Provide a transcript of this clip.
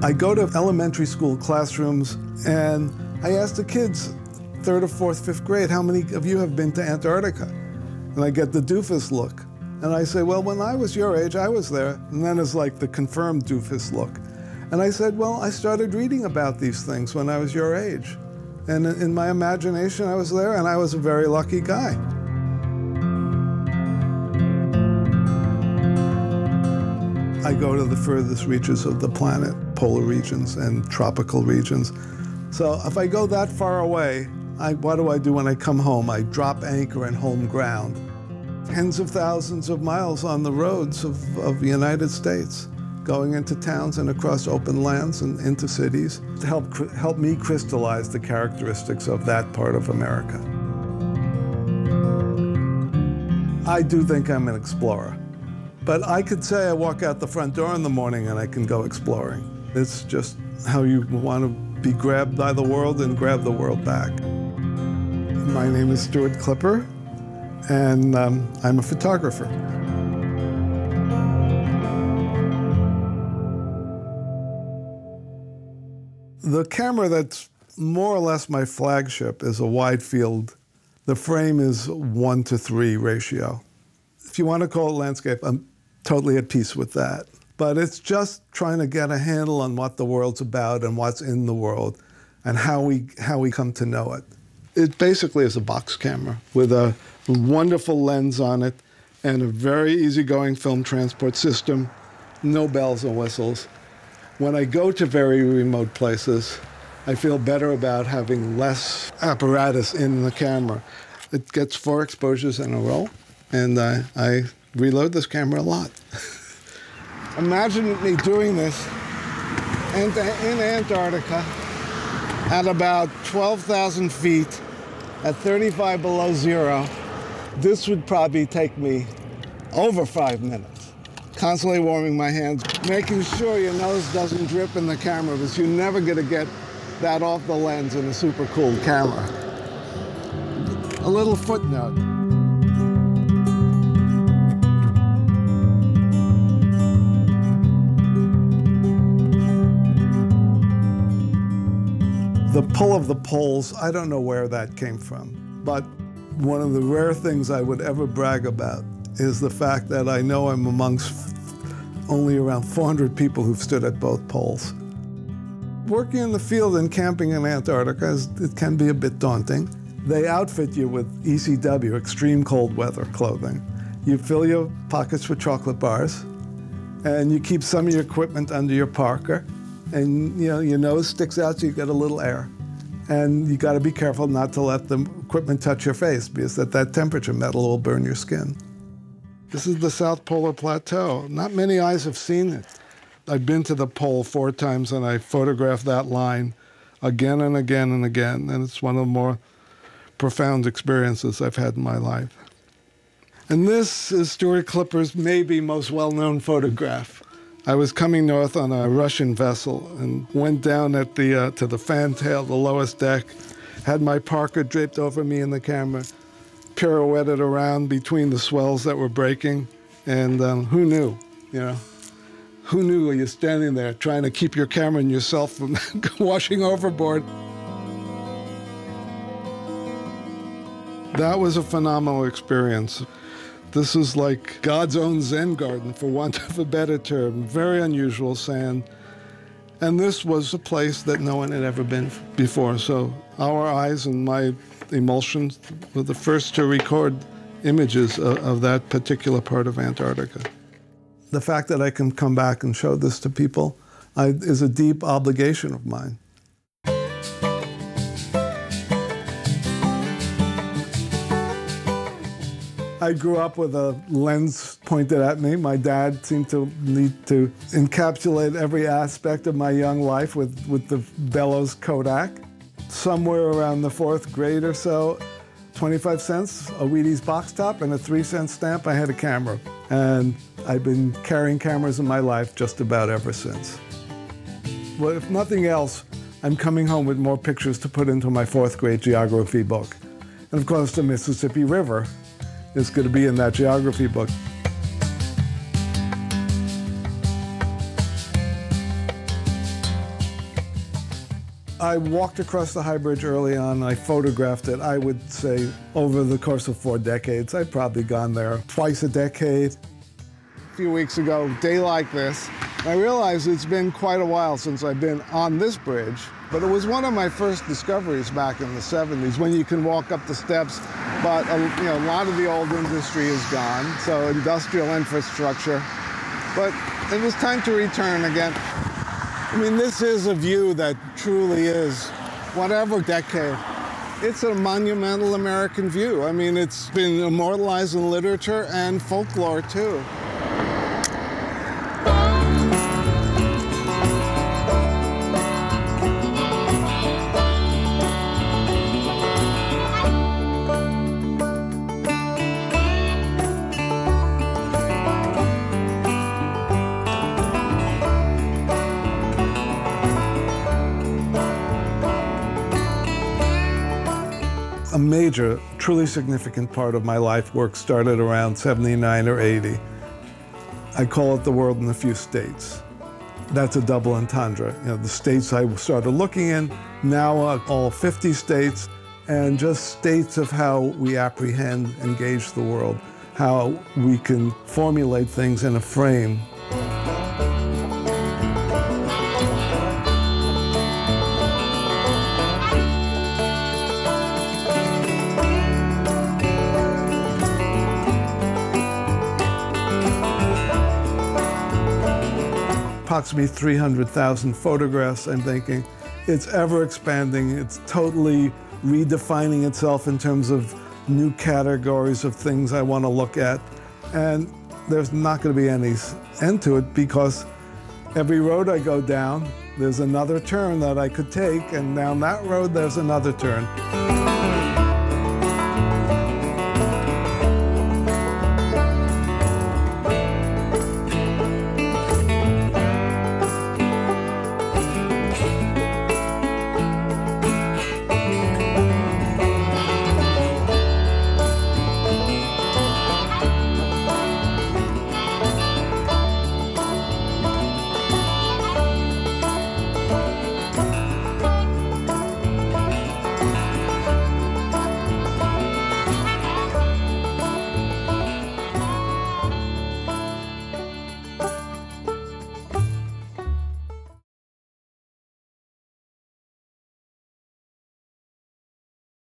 I go to elementary school classrooms and I ask the kids, 3rd or 4th, 5th grade, how many of you have been to Antarctica? And I get the doofus look. And I say, well, when I was your age, I was there. And then it's like the confirmed doofus look. And I said, well, I started reading about these things when I was your age. And in my imagination, I was there, and I was a very lucky guy. I go to the furthest reaches of the planet, polar regions and tropical regions. So if I go that far away, what do I do when I come home? I drop anchor in home ground. Tens of thousands of miles on the roads of the United States, going into towns and across open lands and into cities to help me crystallize the characteristics of that part of America. I do think I'm an explorer. But I could say I walk out the front door in the morning and I can go exploring. It's just how you want to be grabbed by the world and grab the world back. My name is Stuart Klipper, and I'm a photographer. The camera that's more or less my flagship is a wide field. The frame is 1:3 ratio. If you want to call it landscape, I'm totally at peace with that. But it's just trying to get a handle on what the world's about and what's in the world and how we come to know it. It basically is a box camera with a wonderful lens on it and a very easygoing film transport system, no bells and whistles. When I go to very remote places, I feel better about having less apparatus in the camera. It gets 4 exposures in a row, and I reload this camera a lot. Imagine me doing this in Antarctica at about 12,000 feet at 35 below zero. This would probably take me over 5 minutes. Constantly warming my hands, making sure your nose doesn't drip in the camera, because you're never going to get that off the lens in a super cool camera. A little footnote. The pull of the poles, I don't know where that came from, but one of the rare things I would ever brag about is the fact that I know I'm amongst only around 400 people who've stood at both poles. Working in the field and camping in Antarctica, it can be a bit daunting. They outfit you with ECW, extreme cold weather clothing. You fill your pockets with chocolate bars, and you keep some of your equipment under your parka, and your nose sticks out so you get a little air. And you got to be careful not to let the equipment touch your face, because at that temperature, metal will burn your skin. This is the South Polar Plateau. Not many eyes have seen it. I've been to the pole 4 times, and I photographed that line again and again and again, and it's one of the more profound experiences I've had in my life. And this is Stuart Klipper's maybe most well-known photograph. I was coming north on a Russian vessel and went down at to the fantail, the lowest deck, had my parka draped over me in the camera, pirouetted around between the swells that were breaking, and who knew, Who knew you're standing there trying to keep your camera and yourself from washing overboard? That was a phenomenal experience. This is like God's own Zen garden, for want of a better term. Very unusual sand. And this was a place that no one had ever been before. So our eyes and my emulsions were the first to record images of that particular part of Antarctica. The fact that I can come back and show this to people is a deep obligation of mine. I grew up with a lens pointed at me. My dad seemed to need to encapsulate every aspect of my young life with the Bellows Kodak. somewhere around the 4th grade or so, 25 cents, a Wheaties box top, and a 3-cent stamp, I had a camera. And I've been carrying cameras in my life just about ever since. Well, if nothing else, I'm coming home with more pictures to put into my 4th grade geography book. And of course, the Mississippi River is going to be in that geography book. I walked across the High Bridge early on, and I photographed it, I would say, over the course of 4 decades. I've probably gone there twice a decade. A few weeks ago, a day like this, I realized it's been quite a while since I've been on this bridge, but it was one of my first discoveries back in the 70s, when you can walk up the steps, but a lot of the old industry is gone, so industrial infrastructure. But it was time to return again. I mean, this is a view that truly is, whatever decade, it's a monumental American view. I mean, it's been immortalized in literature and folklore, too. A major, truly significant part of my life work started around 79 or 80. I call it the world in a few states. That's a double entendre. The states I started looking in, now all 50 states, and just states of how we apprehend, engage the world, how we can formulate things in a frame. Approximately 300,000 photographs. I'm thinking it's ever expanding. It's totally redefining itself in terms of new categories of things I want to look at. And there's not going to be any end to it, because every road I go down, there's another turn that I could take, and down that road, there's another turn.